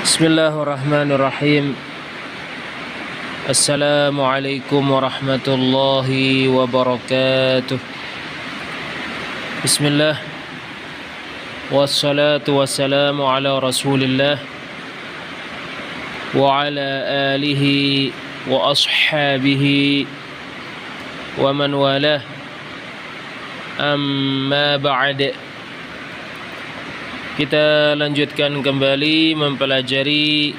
Bismillahirrahmanirrahim. Assalamualaikum warahmatullahi wabarakatuh. Bismillah. Wassalatu wassalamu ala Rasulillah wa ala alihi wa ashabihi wa man walah. Amma ba'd. Kita lanjutkan kembali mempelajari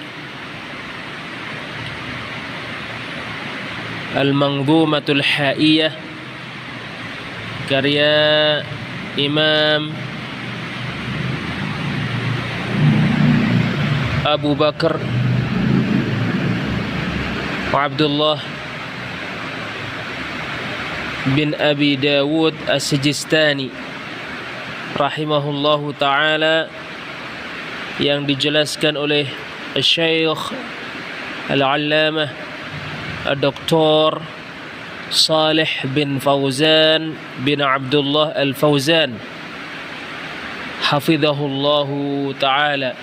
Al-Manzumatul Haiyah karya Imam Abu Bakar Abdullah bin Abi Dawud As-Sijistani rahimahullahu ta'ala, yang dijelaskan oleh Syekh Al-Allamah Dr. Salih bin Fauzan bin Abdullah Al-Fauzan hafizahullahu ta'ala.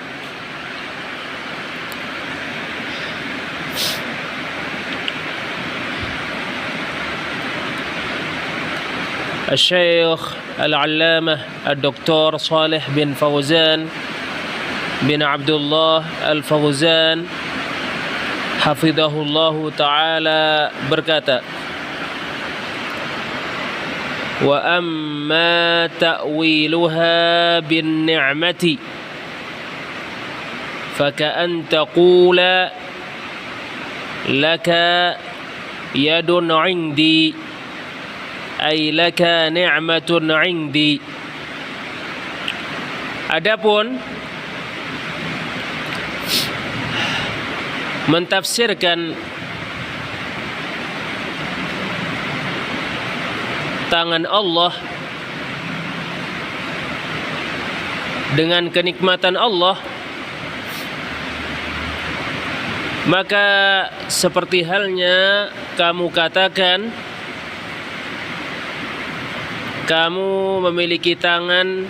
Syekh Al-Allamah Dr. Salih bin Fauzan bin Abdullah Al-Fauzan hafizahullahu ta'ala berkata, wa amma ta'wiluha bin ni'mati faka'an taqula laka yadun 'indi ay laka ni'matun 'indi. Adapun mentafsirkan tangan Allah dengan kenikmatan Allah, maka seperti halnya kamu katakan kamu memiliki tangan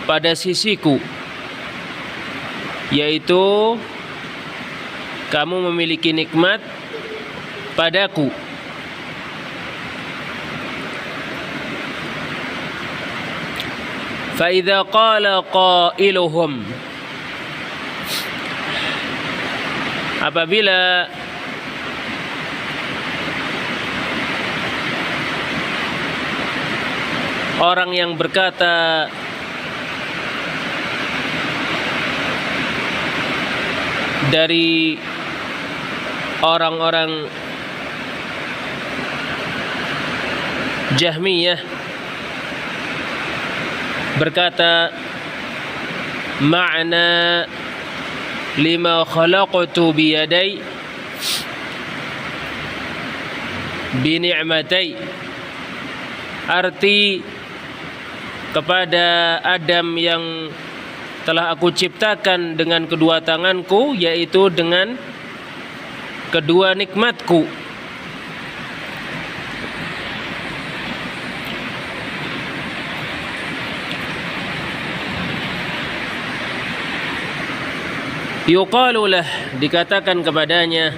pada sisiku, yaitu kamu memiliki nikmat padaku. Fa idza qala qailuhum, apabila orang yang berkata dari orang-orang Jahmiyah berkata, ma'na lima khalaqtu biyaday bini'matai, arti kepada Adam yang telah aku ciptakan dengan kedua tanganku, yaitu dengan kedua nikmatku. Yuqalulah, dikatakan kepadanya,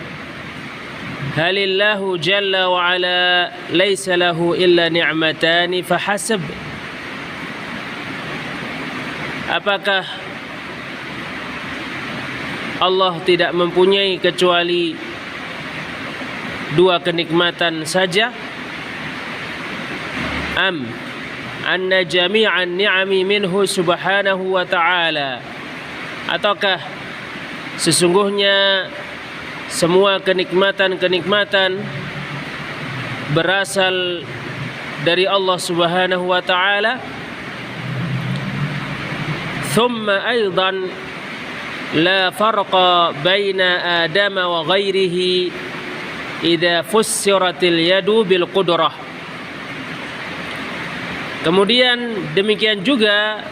halillahu jalla wa ala laysa lahu illa ni'matani fahasab. Apakah Allah tidak mempunyai kecuali dua kenikmatan saja? Am anna jami'an ni'ami minhu subhanahu wa ta'ala, ataukah sesungguhnya semua kenikmatan-kenikmatan berasal dari Allah subhanahu wa ta'ala? Thumma aidan la farqa baina Adam wa ghairihi idza fussiratil yadu bil qudrah. Kemudian demikian juga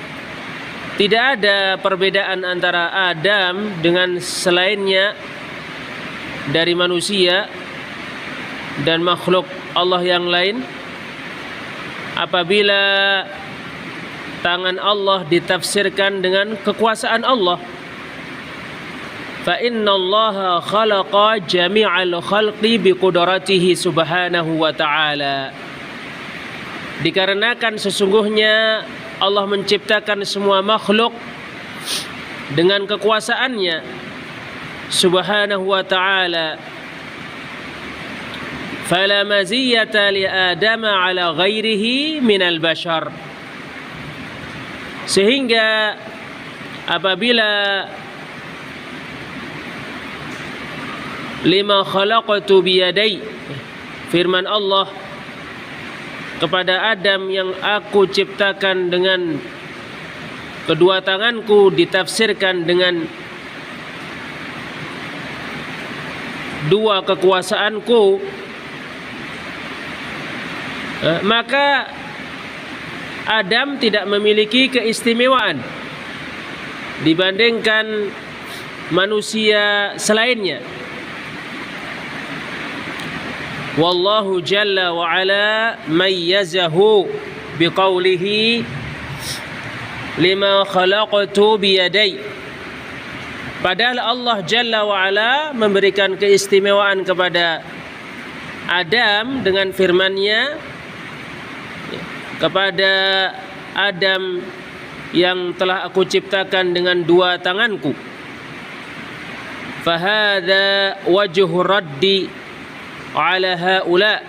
tidak ada perbedaan antara Adam dengan selainnya dari manusia dan makhluk Allah yang lain apabila tangan Allah ditafsirkan dengan kekuasaan Allah. fa innallaha khalaqa jami'al khalqi biqudratihi subhanahu wa ta'ala. Dikarenakan sesungguhnya Allah menciptakan semua makhluk dengan kekuasaannya subhanahu wa ta'ala. Fala maziyata li Adama ala ghairihi minal bashar. Sehingga apabila lima khalaqtu biyadai, firman Allah kepada Adam yang aku ciptakan dengan kedua tanganku, ditafsirkan dengan dua kekuasaanku, maka Adam tidak memiliki keistimewaan dibandingkan manusia selainnya. Wallahu jalla wa ala mayyazahu biqaulihi lima khalaqtu biyadai. Padahal Allah jalla wa ala memberikan keistimewaan kepada Adam dengan firman-Nya, kepada Adam yang telah aku ciptakan dengan dua tanganku. Fahadha wajhu raddi ala haula.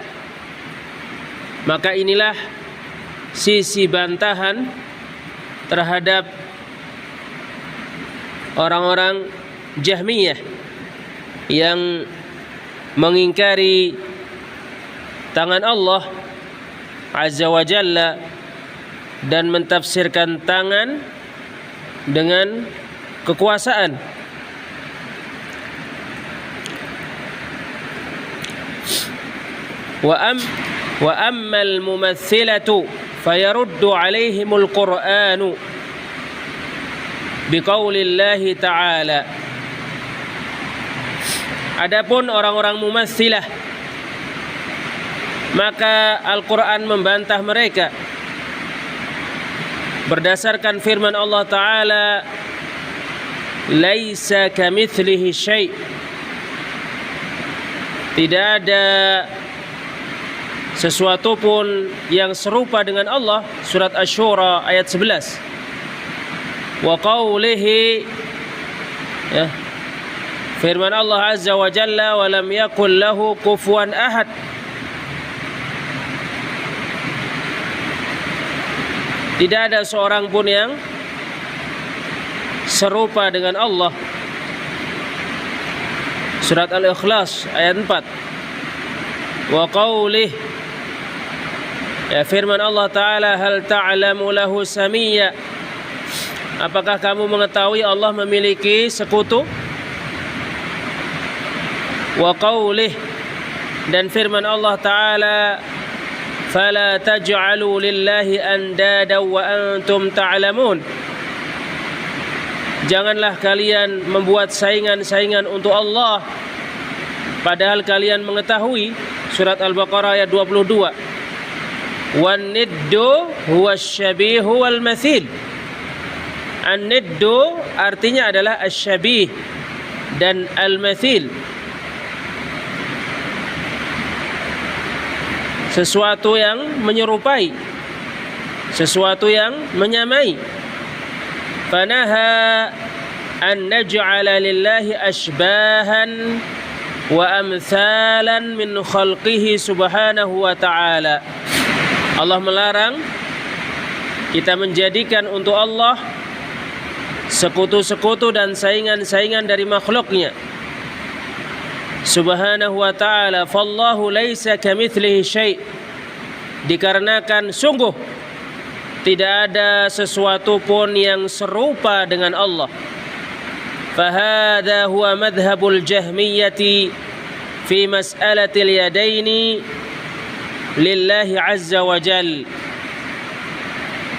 Maka inilah sisi bantahan terhadap orang-orang Jahmiyah yang mengingkari tangan Allah Azza wa Jalla dan mentafsirkan tangan dengan kekuasaan. Wa ammal mumathilatu fayaruddu alaihimul Qur'anu biqaulillahi ta'ala. Adapun orang-orang mumatsilah, maka Al-Quran membantah mereka berdasarkan firman Allah Ta'ala, laisa kamitslihi syai'. Tidak ada sesuatu pun yang serupa dengan Allah. Surat Asy-Syura ayat 11. Wa qawlihi, ya, firman Allah Azza wa Jalla, wa lam yakul lahu kufuwan ahad. Tidak ada seorang pun yang serupa dengan Allah. Surat Al-Ikhlas ayat 4. Wa qawlih, ya, firman Allah Ta'ala, hal ta'lamu lahu samiyya. Apakah kamu mengetahui Allah memiliki sekutu? Wa qawlih, dan firman Allah Ta'ala, fala taj'alu lillahi andada wa antum ta'lamun. Janganlah kalian membuat saingan-saingan untuk Allah padahal kalian mengetahui. Surat Al-Baqarah ayat 22. Wan niddu huwa asy-syabihu wal mathil. An-niddu artinya adalah asy-syabih dan al-mathil. Sesuatu yang menyerupai, sesuatu yang menyamai. Fanaha an naj'ala lillahi ashbahan wa amthalan min khalqihi subhanahu wa ta'ala. Allah melarang kita menjadikan untuk Allah sekutu-sekutu dan saingan-saingan dari makhluknya subhanahu wa ta'ala. Fallahu laisa kamitslihi syai'. Dikarenakan sungguh tidak ada sesuatu pun yang serupa dengan Allah. Fahadha huwa madhhabul jahmiyati fi mas'alatil yadaini lillahi azza wa jal.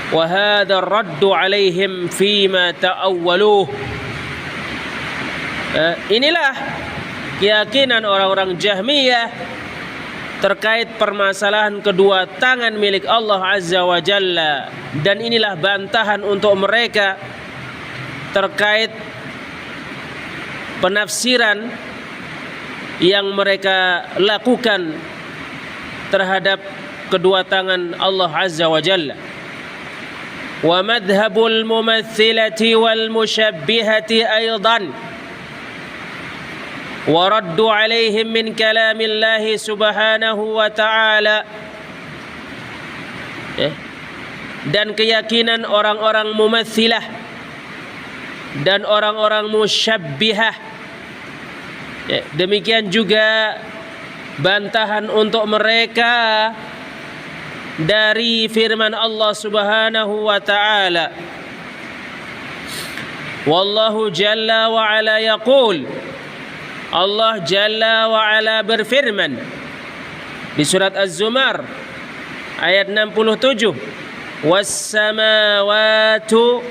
Wa hadha ar-raddu alaihim fima ta'awwaluh. Inilah keyakinan orang-orang Jahmiyah terkait permasalahan kedua tangan milik Allah Azza wa Jalla. Dan inilah bantahan untuk mereka terkait penafsiran yang mereka lakukan terhadap kedua tangan Allah Azza wa Jalla. Wa madhhabul mumathilati wal musyabbihati aidan wa raddu alaihim min kalamillahi subhanahu wa ta'ala. Dan keyakinan orang-orang mumathilah dan orang-orang musyabbihah, demikian juga bantahan untuk mereka dari firman Allah Subhanahu wa ta'ala. Wallahu jalla wa ala yaqul, Allah jalla wa ala berfirman di surat Az-Zumar ayat 67, was-samawatu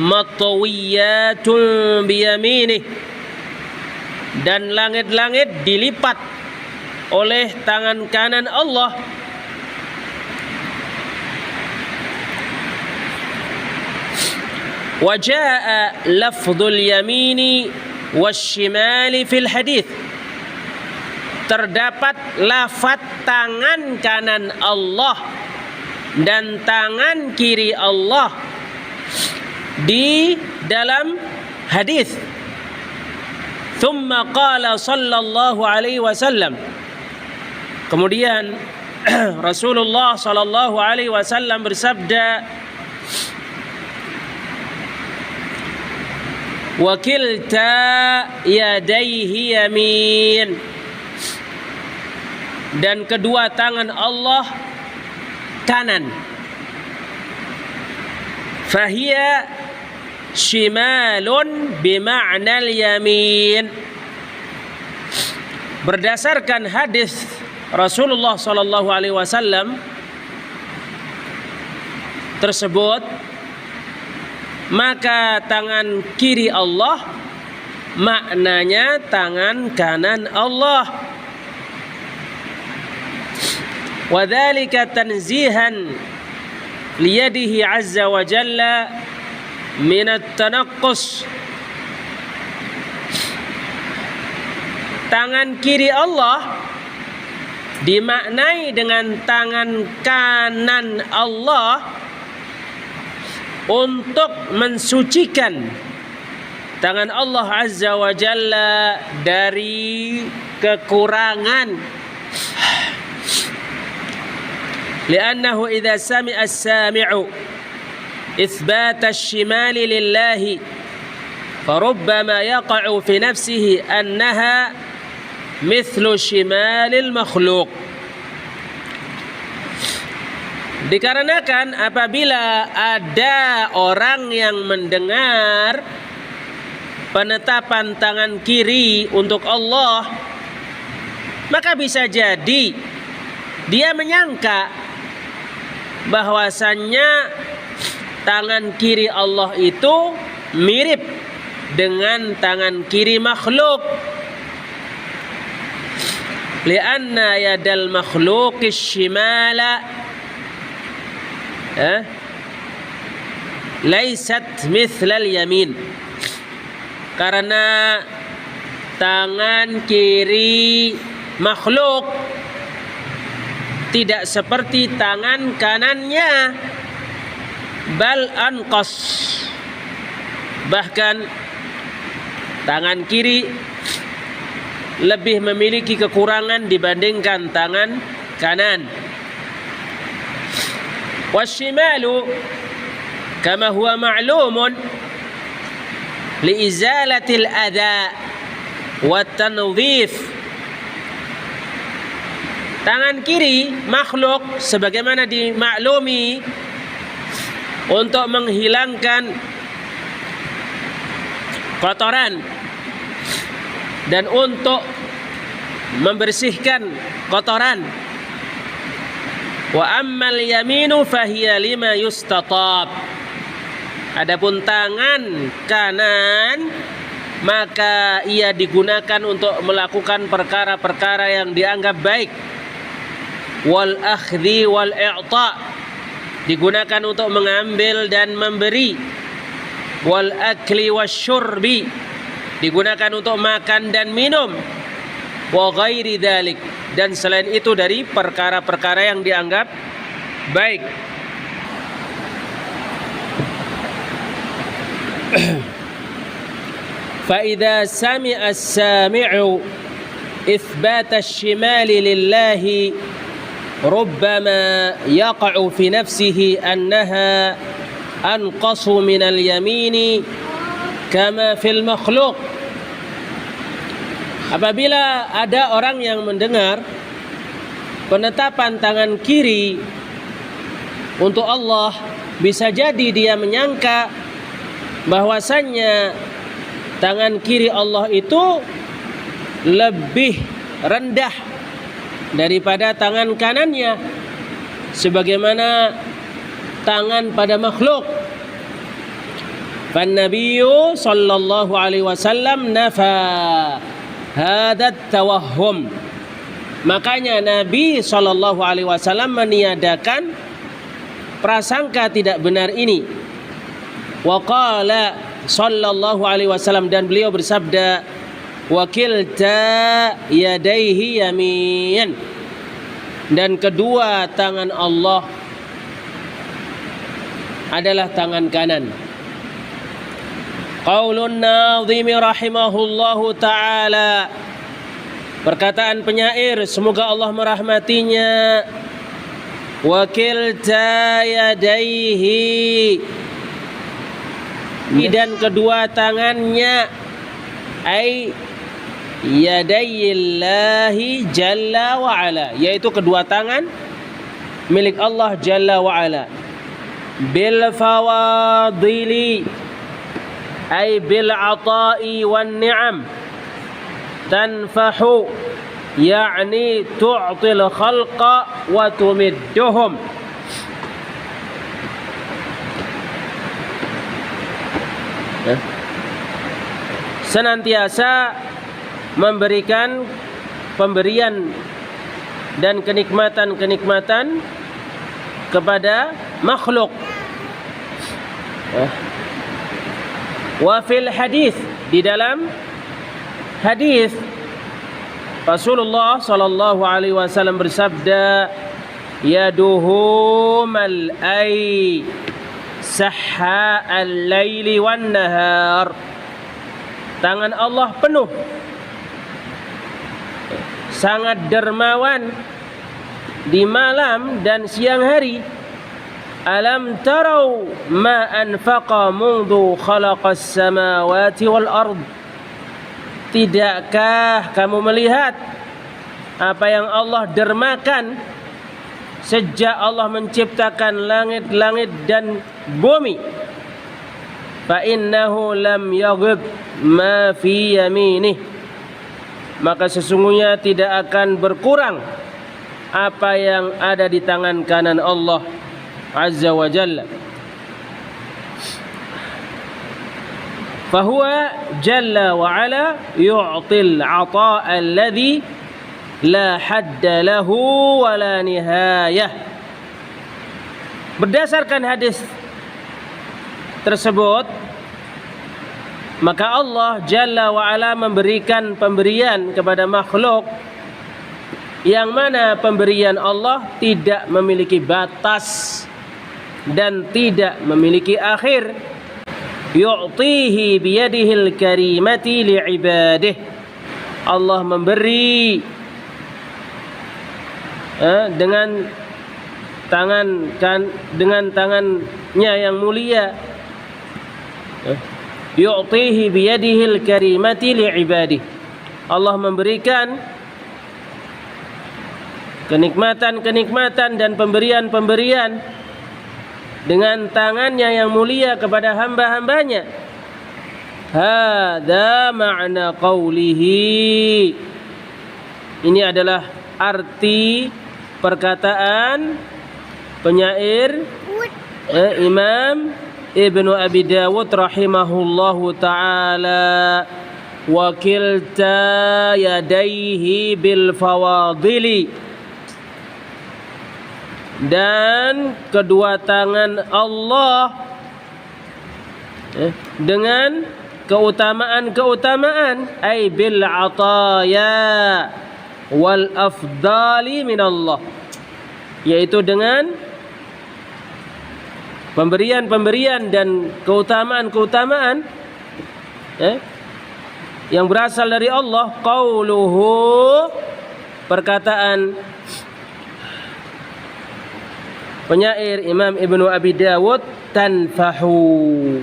matwiyatun biyaminih, dan langit-langit dilipat oleh tangan kanan Allah. Wa jaa lafdzul yamini wasyimali fil hadits, terdapat lafaz tangan kanan Allah dan tangan kiri Allah di dalam hadis. Thumma qala sallallahu alaihi wasallam, kemudian Rasulullah sallallahu alaihi wasallam bersabda, wa kilta yadaihi yamin, dan kedua tangan Allah kanan. Fahiya shimalun bima'nal yamin. Berdasarkan hadis Rasulullah sallallahu alaihi wasallam tersebut, maka tangan kiri Allah maknanya tangan kanan Allah. Wa dzalika tanzihan liyadihi azza wa jalla min at-tanaqqus. Tangan kiri Allah dimaknai dengan tangan kanan Allah untuk mensucikan tangan Allah Azza wa Jalla dari kekurangan. Li'annahu idza sami'a as-sami'u itsbat asy-shimali lillahi farubbama yaqa'u fi nafsihi annaha mithlu shimalil makhluq. Dikarenakan apabila ada orang yang mendengar penetapan tangan kiri untuk Allah, maka bisa jadi dia menyangka bahwasannya tangan kiri Allah itu mirip dengan tangan kiri makhluk. Lianna yadal makhluqis shimala laisat mithlal yamin, karena tangan kiri makhluk tidak seperti tangan kanannya, bal anqas, bahkan tangan kiri lebih memiliki kekurangan dibandingkan tangan kanan. Washimalu kama huwa ma'lumun liizalatil adha wa tanzif. Tangan kiri makhluk sebagaimana dimaklumi untuk menghilangkan kotoran dan untuk membersihkan kotoran. Wa ammal yaminu fahiya lima yustatab. Adapun tangan kanan maka ia digunakan untuk melakukan perkara-perkara yang dianggap baik. Wal akhdhi wal i'ta, digunakan untuk mengambil dan memberi. Wal akli wasyurbi, digunakan untuk makan dan minum, wa ghairi dzalik, dan selain itu dari perkara-perkara yang dianggap baik. Fa idza sami'a as-sami'u itsbat asy-shimali lillahi rubbama yaqa'u fi nafsihi annaha anqasu min al-yamini kama fil makhluq. Apabila ada orang yang mendengar penetapan tangan kiri untuk Allah, bisa jadi dia menyangka bahwasannya tangan kiri Allah itu lebih rendah daripada tangan kanannya, sebagaimana tangan pada makhluk. Fan Nabiyyu sallallahu alaihi wasallam nafa hadat tawahhum. Makanya Nabi sallallahu alaihi wasallam meniadakan prasangka tidak benar ini. Wa qala sallallahu alaihi wasallam, dan beliau bersabda, wakilta yadaihi yamin, dan kedua tangan Allah adalah tangan kanan. Qaulun nadhimi rahimahullahu ta'ala, perkataan penyair semoga Allah merahmatinya, wakilta yadaihi, dan kedua tangannya, ai yadayillahi jalla wa ala, yaitu kedua tangan milik Allah jalla wa ala, bil fawadili ay bil ata'i wan ni'am, tanfahu yakni tu'til khalqa wa tumidduhum. Senantiasa memberikan pemberian dan kenikmatan-kenikmatan kepada makhluk. Wa fil hadis, di dalam hadis Rasulullah sallallahu alaihi wasallam bersabda, yaduhu mal'ai sahha al-laili wan nahar, tangan Allah penuh, sangat dermawan di malam dan siang hari. Alam tarau ma anfaqa mundu khalaqas samawati wal ard, tidakkah kamu melihat apa yang Allah dermakan sejak Allah menciptakan langit-langit dan bumi? Fa innahu lam yaghib ma fi yaminih, maka sesungguhnya tidak akan berkurang apa yang ada di tangan kanan Allah azza wa jalla. Fahuwa jalla wa ala yu'til 'ata'a alladhi la hadda lahu wa la nihayah. Berdasarkan hadis tersebut, maka Allah jalla wa ala memberikan pemberian kepada makhluk yang mana pemberian Allah tidak memiliki batas dan tidak memiliki akhir. Yu'tihi biyadihil karimati li'ibadih, Allah memberi dengan tangannya yang mulia. Yu'tihi biyadihil karimati li'ibadih, Allah memberikan kenikmatan-kenikmatan dan pemberian-pemberian dengan tangannya yang mulia kepada hamba-hambanya. Hadza ma'na qawlihi, ini adalah arti perkataan penyair Imam Ibnu Abi Dawud rahimahullahu ta'ala, wakilta yadaihi bil fawadili, dan kedua tangan Allah dengan keutamaan-keutamaan, ay bil ataya wal afdali minallah, yaitu dengan pemberian-pemberian dan keutamaan-keutamaan yang berasal dari Allah. Qauluhu, perkataan penyair Imam Ibnu Abi Dawud, tanfahu,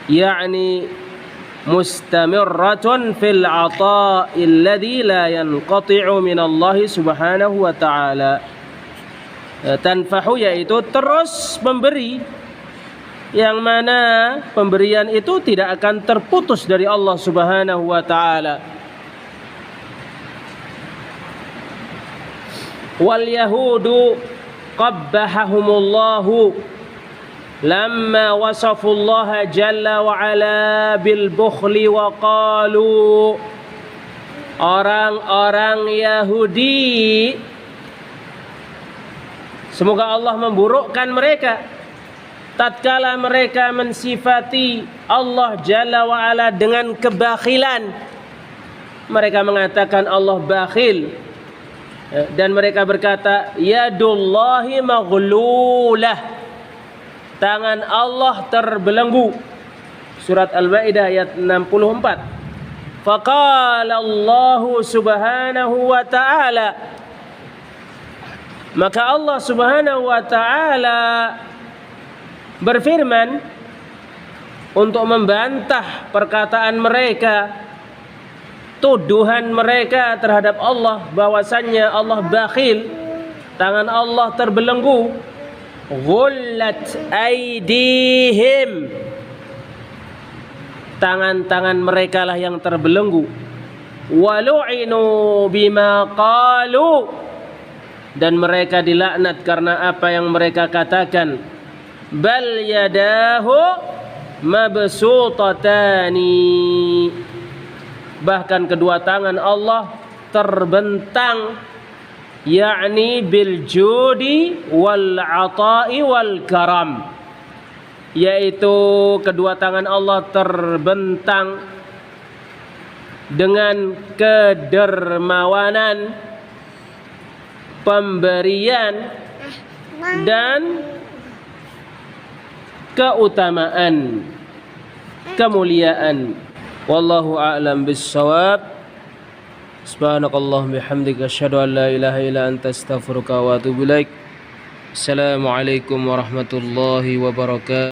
yakni mustamirratun fil ata'i alladhi la yanqati'u min Allah subhanahu wa ta'ala. Tanfahu yaitu terus memberi, yang mana pemberian itu tidak akan terputus dari Allah subhanahu wa ta'ala. Wal yahudu qabbahahumullahu lamma wasafullaha jalla wa ala bil bukhli wa qalu, orang-orang Yahudi, semoga Allah memburukkan mereka tatkala mereka mensifati Allah jalla wa ala dengan kebakhilan. Mereka mengatakan Allah bakhil, dan mereka berkata yadullahi maghlulah, tangan Allah terbelenggu. Surat Al-Maidah ayat 64. Faqala Allah subhanahu wa ta'ala, maka Allah subhanahu wa ta'ala berfirman untuk membantah perkataan mereka, tuduhan mereka terhadap Allah bahwasannya Allah bakhil, tangan Allah terbelenggu. Ghullat aydihim, tangan-tangan mereka lah yang terbelenggu. Walu'inu bima qalu, dan mereka dilaknat karena apa yang mereka katakan. Bal yadahu mabsutatani, bahkan kedua tangan Allah terbentang, yakni bil judi wal ata'i wal karam, yaitu kedua tangan Allah terbentang dengan kedermawanan, pemberian dan keutamaan, kemuliaan. Wallahu a'lam bissawab. Subhanakallahumma bihamdika asyhadu an la ilaha illa anta astaghfiruka wa atubu ilaik. Assalamualaikum warahmatullahi wabarakatuh.